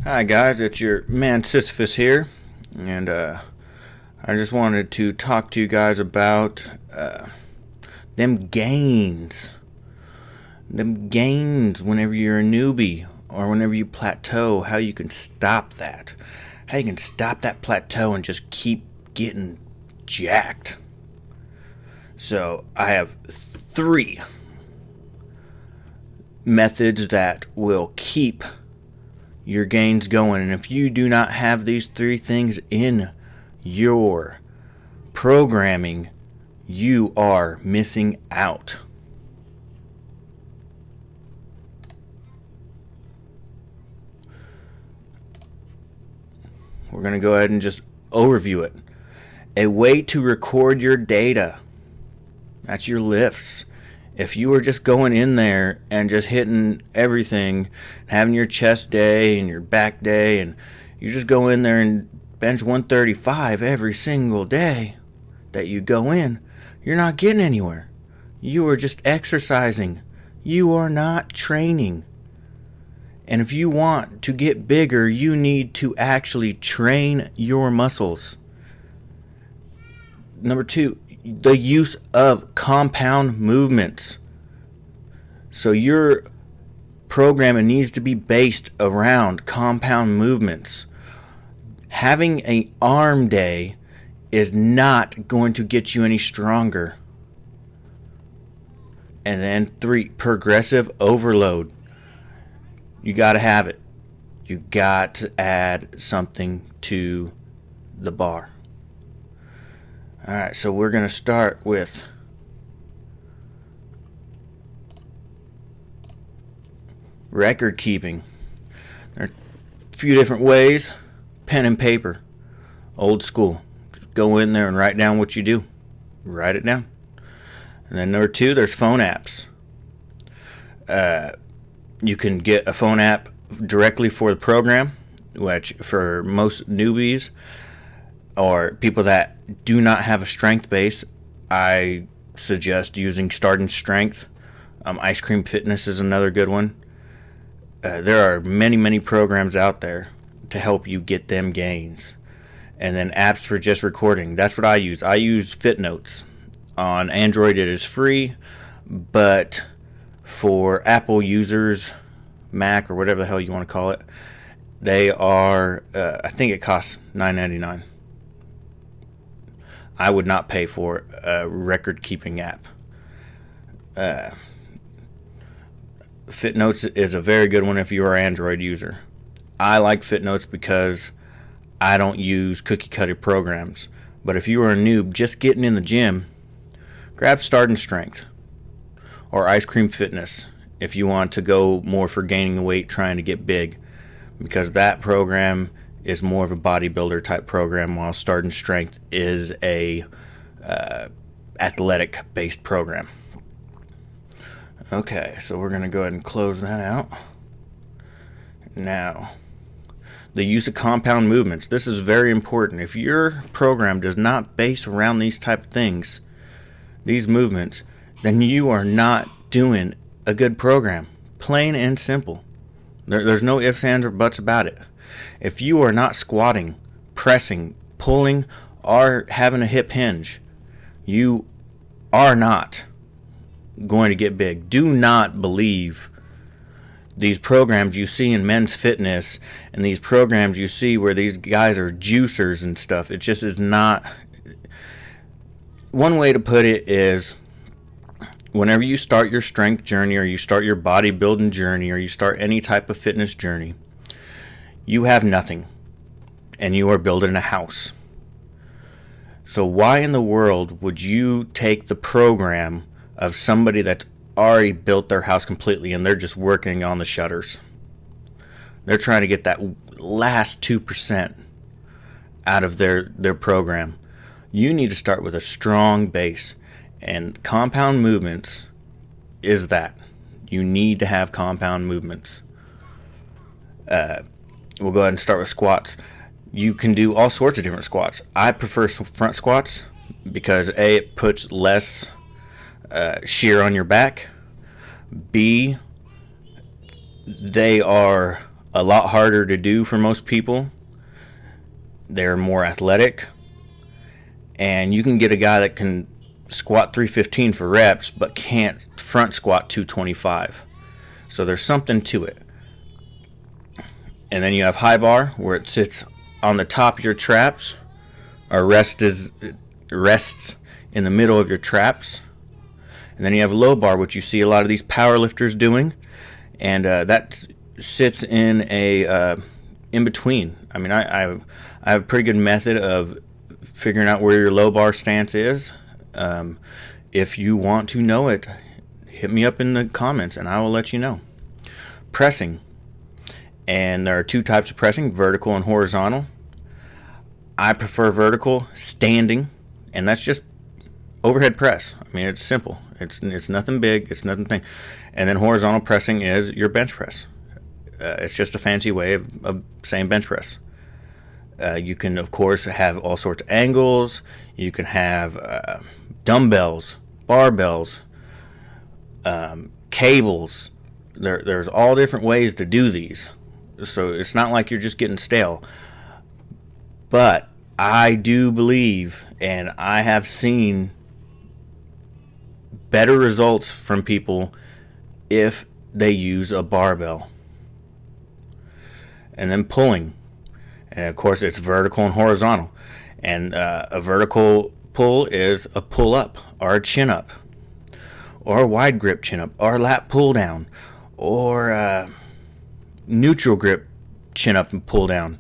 Hi guys, it's your man Sisyphus here, and I just wanted to talk to you guys about them gains. Them gains whenever you're a newbie or whenever you plateau, how you can stop that. How you can stop that plateau and just keep getting jacked. So I have 3 methods that will keep your gains going. And if you do not have these 3 things in your programming, you are missing out. We're going to go ahead and just overview it. A way to record your data. That's your lifts. If you were just going in there and just hitting everything, having your chest day and your back day, and you just go in there and bench 135 every single day that you go in, you're not getting anywhere. You are just exercising. You are not training. And if you want to get bigger, you need to actually train your muscles. Number 2, the use of compound movements. So your programming needs to be based around compound movements. Having an arm day is not going to get you any stronger. And then 3, progressive overload. You got to have it. You got to add something to the bar. Alright, so we're going to start with record keeping. There are a few different ways. Pen and paper. Old school. Just go in there and write down what you do. Write it down. And then number 2, there's phone apps. You can get a phone app directly for the program, which for most newbies or people that do not have a strength base, I suggest using Starting Strength. Ice Cream Fitness is another good one. There are many programs out there to help you get them gains. And then apps for just recording. That's what I use. I use FitNotes. On Android it is free, but for Apple users, Mac or whatever the hell you want to call it, they are, I think it costs $9.99. I would not pay for a record keeping app. FitNotes is a very good one if you are an Android user. I like FitNotes because I don't use cookie cutter programs. But if you are a noob just getting in the gym, grab Starting Strength or Ice Cream Fitness if you want to go more for gaining weight, trying to get big, because that program is more of a bodybuilder type program, while Starting Strength is a athletic based program. Okay, so we're going to go ahead and close that out. Now, the use of compound movements. This is very important. If your program does not base around these type of things, these movements, then you are not doing a good program. Plain and simple. There's no ifs, ands, or buts about it. If you are not squatting, pressing, pulling, or having a hip hinge, you are not going to get big. Do not believe these programs you see in men's fitness and these programs you see where these guys are juicers and stuff. It just is not. One way to put it is, whenever you start your strength journey or you start your bodybuilding journey or you start any type of fitness journey, you have nothing and you are building a house. So why in the world would you take the program of somebody that's already built their house completely and they're just working on the shutters? They're trying to get that last 2% out of their program. You need to start with a strong base. And compound movements is that. You need to have compound movements. We'll go ahead and start with squats. You can do all sorts of different squats. I prefer front squats because A, it puts less shear on your back. B, they are a lot harder to do for most people. They're more athletic, and you can get a guy that can squat 315 for reps but can't front squat 225. So there's something to it. And then you have high bar, where it sits on the top of your traps, or rests in the middle of your traps. And then you have low bar, which you see a lot of these power lifters doing, and that sits in a in between. I mean, I have a pretty good method of figuring out where your low bar stance is. If you want to know it, hit me up in the comments and I will let you know. Pressing. And there are two types of pressing, vertical and horizontal. I prefer vertical, standing, and that's just overhead press. I mean, it's simple. It's nothing big. It's nothing thing. And then horizontal pressing is your bench press. It's just a fancy way of saying bench press. You can, of course, have all sorts of angles. You can have dumbbells, barbells, cables. There's all different ways to do these. So it's not like you're just getting stale. But I do believe, and I have seen better results from people if they use a barbell. And then pulling. And of course it's vertical and horizontal. And a vertical pull is a pull up or a chin up, or a wide grip chin up, or a lat pull down, or neutral grip chin up and pull down.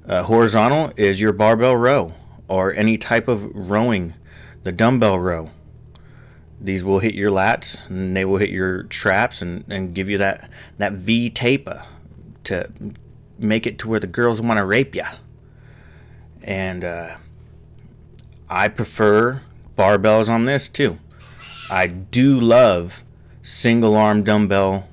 Horizontal is your barbell row, or any type of rowing, the dumbbell row. These will hit your lats, and they will hit your traps, and give you that V taper to make it to where the girls want to rape you. And I prefer barbells on this too. I do love single arm dumbbell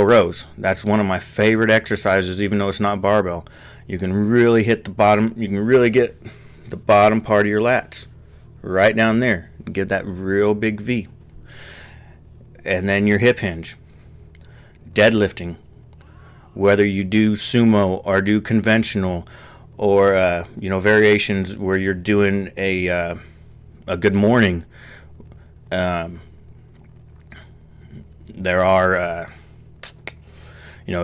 rows. That's one of my favorite exercises, even though it's not barbell. You can really hit the bottom. You can really get the bottom part of your lats right down there. Get that real big V. And then your hip hinge. Deadlifting. Whether you do sumo or do conventional, or variations where you're doing a good morning. There are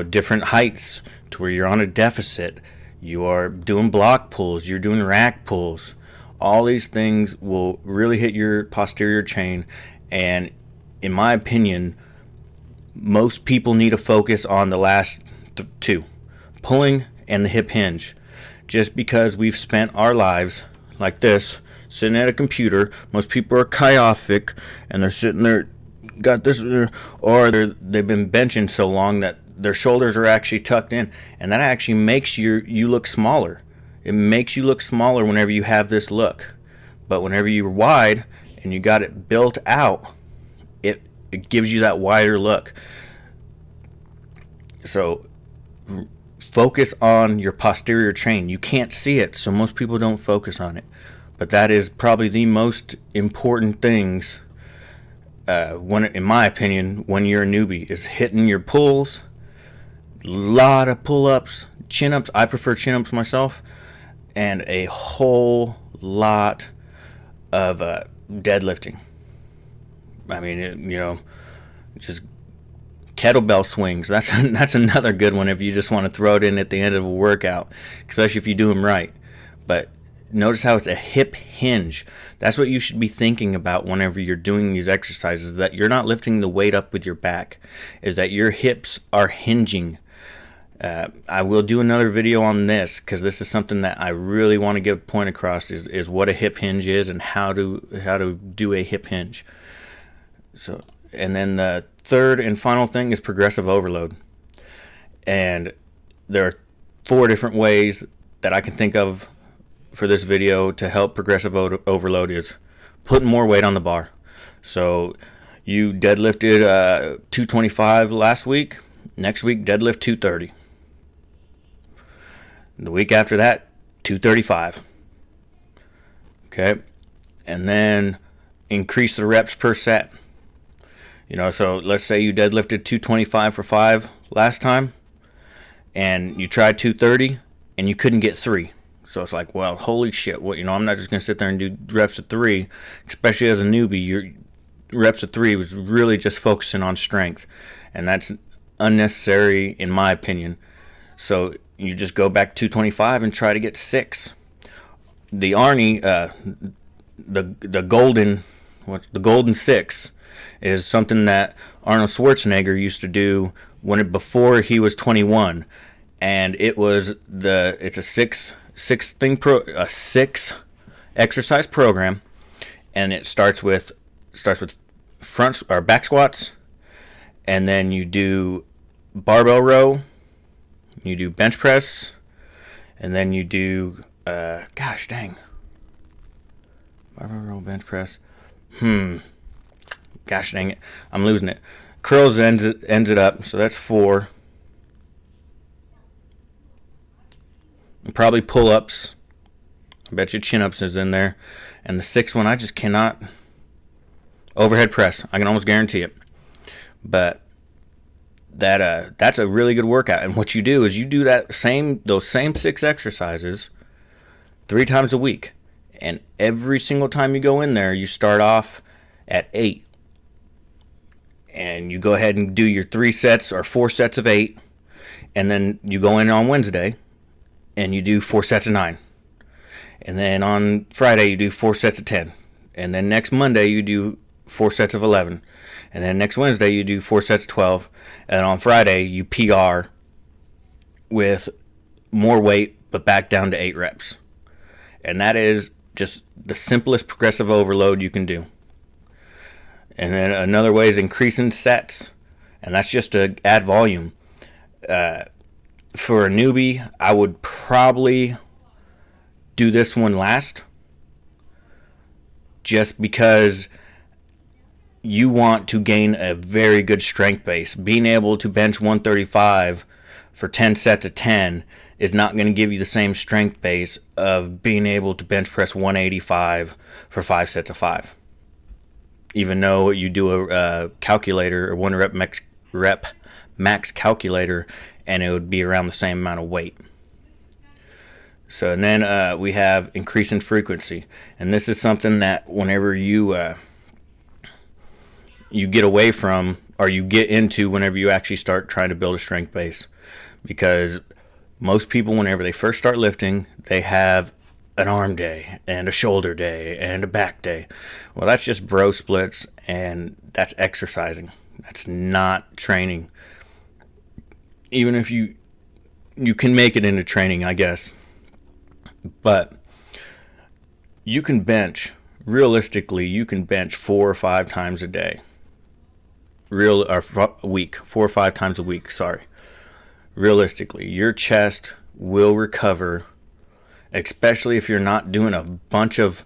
different heights to where you're on a deficit. You are doing block pulls, you're doing rack pulls. All these things will really hit your posterior chain, and in my opinion, most people need to focus on the last two, pulling and the hip hinge. Just because we've spent our lives like this, sitting at a computer, most people are chiophic, and they're sitting there, got this, or they've been benching so long that their shoulders are actually tucked in, and that actually makes you look smaller. It makes you look smaller whenever you have this look. But whenever you're wide and you got it built out, it gives you that wider look. So focus on your posterior chain. You can't see it, so most people don't focus on it. But that is probably the most important things, in my opinion, when you're a newbie, is hitting your pulls. A lot of pull-ups, chin-ups. I prefer chin-ups myself. And a whole lot of deadlifting. I mean, just kettlebell swings. That's another good one if you just want to throw it in at the end of a workout, especially if you do them right. But notice how it's a hip hinge. That's what you should be thinking about whenever you're doing these exercises, that you're not lifting the weight up with your back, is that your hips are hinging. I will do another video on this, because this is something that I really want to get a point across, is what a hip hinge is and how to do a hip hinge. So, and then the third and final thing is progressive overload. And there are 4 different ways that I can think of for this video to help progressive overload. Is putting more weight on the bar. So you deadlifted 225 last week. Next week, deadlift 230. The week after that, 235. Okay. And then increase the reps per set. So let's say you deadlifted 225 for 5 last time, and you tried 230, and you couldn't get 3. So it's like, well, holy shit, I'm not just going to sit there and do reps of 3, especially as a newbie. Your reps of 3 was really just focusing on strength, and that's unnecessary in my opinion. So you just go back to 225 and try to get 6. The Arnie, the golden 6 is something that Arnold Schwarzenegger used to do before he was 21, and it's a six exercise program, and it starts with front or back squats, and then you do barbell row, you do bench press, and then you do barbell row, bench press. Gosh dang it, I'm losing it. Curls ends it up, so that's 4. And probably pull-ups. I bet you chin-ups is in there. And the 6th one, I just cannot. Overhead press, I can almost guarantee it. But that's a really good workout. And what you do is you do those same 6 exercises 3 times a week. And every single time you go in there, you start off at 8. And you go ahead and do your 3 sets or 4 sets of 8. And then you go in on Wednesday and you do 4 sets of 9. And then on Friday you do 4 sets of 10. And then next Monday you do 4 sets of 11. And then next Wednesday you do 4 sets of 12. And on Friday you PR with more weight but back down to 8 reps. And that is just the simplest progressive overload you can do. And then another way is increasing sets, and that's just to add volume. For a newbie, I would probably do this one last, just because you want to gain a very good strength base. Being able to bench 135 for 10 sets of 10 is not going to give you the same strength base of being able to bench press 185 for 5 sets of 5. Even though you do a calculator or 1 rep max calculator, and it would be around the same amount of weight. So, and then we have increasing frequency, and this is something that whenever you get away from, or you get into whenever you actually start trying to build a strength base, because most people, whenever they first start lifting, they have an arm day and a shoulder day and a back day. Well, that's just bro splits, and that's exercising. That's not training. Even if you can make it into training, I guess. But you can bench, realistically, you can bench 4 or 5 times a day. A week, 4 or 5 times a week, sorry. Realistically, your chest will recover, especially if you're not doing a bunch of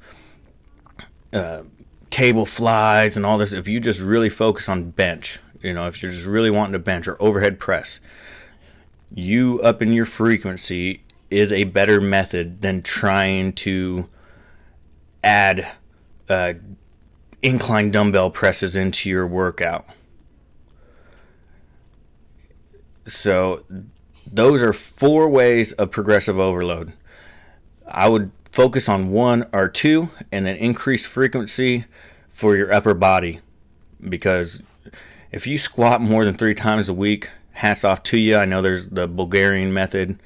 cable flies and all this. If you just really focus on bench, if you're just really wanting to bench or overhead press, you upping your frequency is a better method than trying to add incline dumbbell presses into your workout. So those are 4 ways of progressive overload. I would focus on 1 or 2 and then increase frequency for your upper body, because if you squat more than 3 times a week, hats off to you. I know there's the Bulgarian method.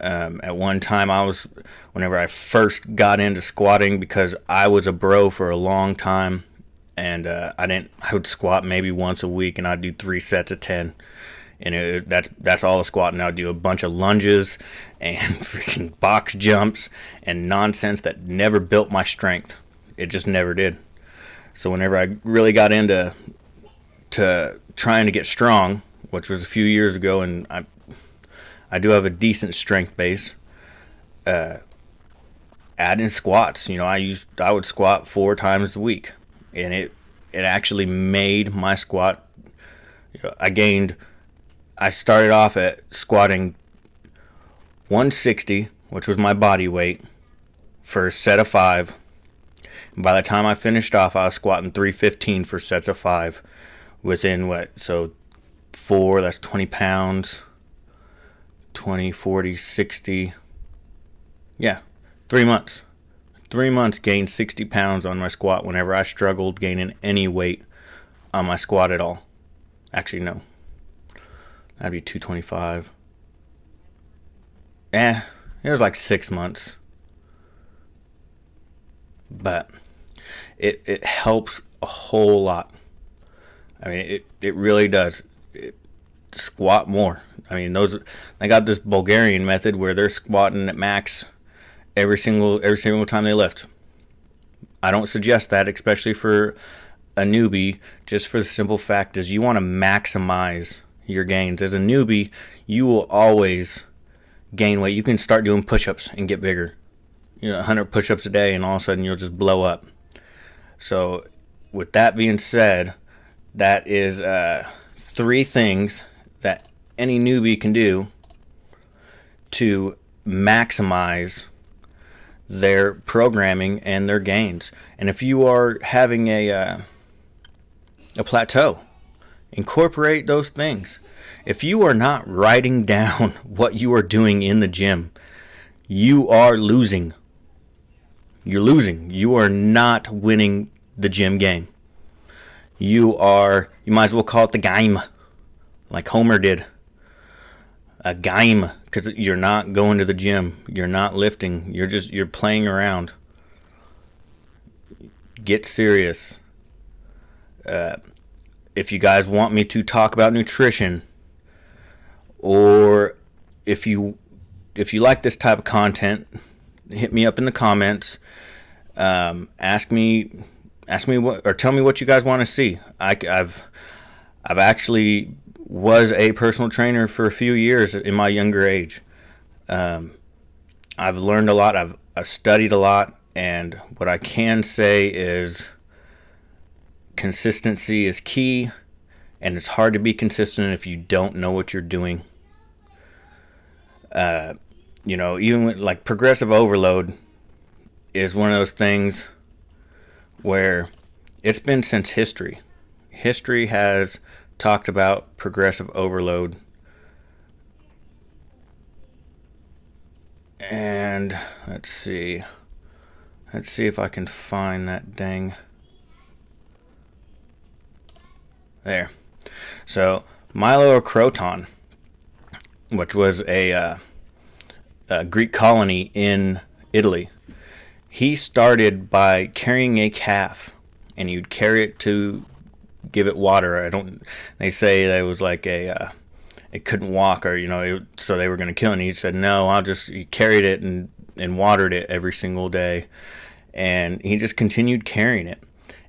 At one time, whenever I first got into squatting, because I was a bro for a long time, and I would squat maybe once a week, and I'd do 3 sets of 10. And that's all the squatting. I'd do a bunch of lunges and freaking box jumps and nonsense that never built my strength. It just never did. So whenever I really got into trying to get strong, which was a few years ago, and I do have a decent strength base, adding squats. I would squat 4 times a week, and it actually made my squat. I started off at squatting 160, which was my body weight, for a set of 5. By the time I finished off, I was squatting 315 for sets of 5, within what? So 4, that's 20 pounds. 20, 40, 60. Yeah, 3 months. 3 months gained 60 pounds on my squat whenever I struggled gaining any weight on my squat at all. Actually, no. That'd be 225. It was like 6 months. But it helps a whole lot. I mean, it really does. Squat more. I mean, they got this Bulgarian method where they're squatting at max every single time they lift. I don't suggest that, especially for a newbie, just for the simple fact is you want to maximize your gains. As a newbie, you will always gain weight. You can start doing push-ups and get bigger. 100 push-ups a day, and all of a sudden you'll just blow up. So with that being said, that is 3 things that any newbie can do to maximize their programming and their gains. And if you are having a plateau, incorporate those things. If you are not writing down what you are doing in the gym, you are losing. You're losing. You are not winning the gym game. You might as well call it the game, like Homer did. A game, because you're not going to the gym. You're not lifting. You're playing around. Get serious. If you guys want me to talk about nutrition, or if you like this type of content, hit me up in the comments. Ask me what, or tell me what you guys want to see. I've actually was a personal trainer for a few years in my younger age. I've learned a lot. I've studied a lot, and what I can say is consistency is key, and it's hard to be consistent if you don't know what you're doing. Even with, like, progressive overload is one of those things where it's been since history. History has talked about progressive overload. And let's see if I can find that dang. There. So Milo Croton, which was a Greek colony in Italy, he started by carrying a calf, and you'd carry it to give it water. They say that it was like it couldn't walk, or so they were going to kill it. And he said, no, he carried it and watered it every single day, and he just continued carrying it.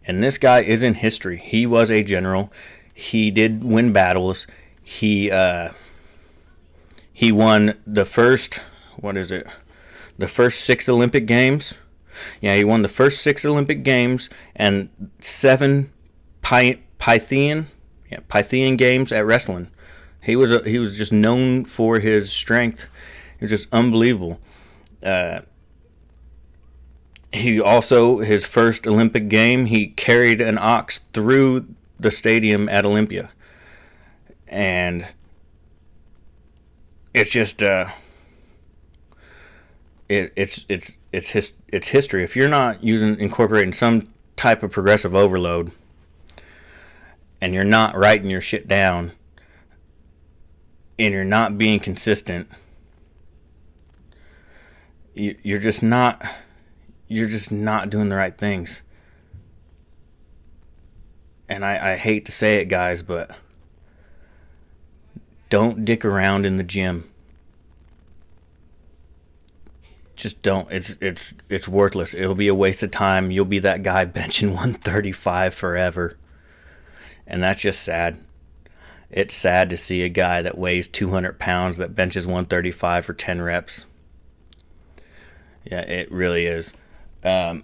And this guy is in history. He was a general. He did win battles. He won the first, the first 6 Olympic Games. Yeah, he won the first 6 Olympic Games and 7 Pythian Games at wrestling. He was just known for his strength. He was just unbelievable. He also, his first Olympic game, he carried an ox through the stadium at Olympia. And it's just it's history. If you're not incorporating some type of progressive overload, and you're not writing your shit down, and you're not being consistent, you're just not doing the right things. And I hate to say it, guys, but don't dick around in the gym. Just don't. It's worthless. It'll be a waste of time. You'll be that guy benching 135 forever. And that's just sad. It's sad to see a guy that weighs 200 pounds that benches 135 for 10 reps. Yeah, it really is. Again,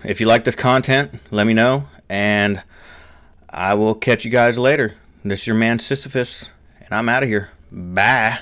if you like this content, let me know, and I will catch you guys later. This is your man Sisyphus, and I'm out of here. Bye.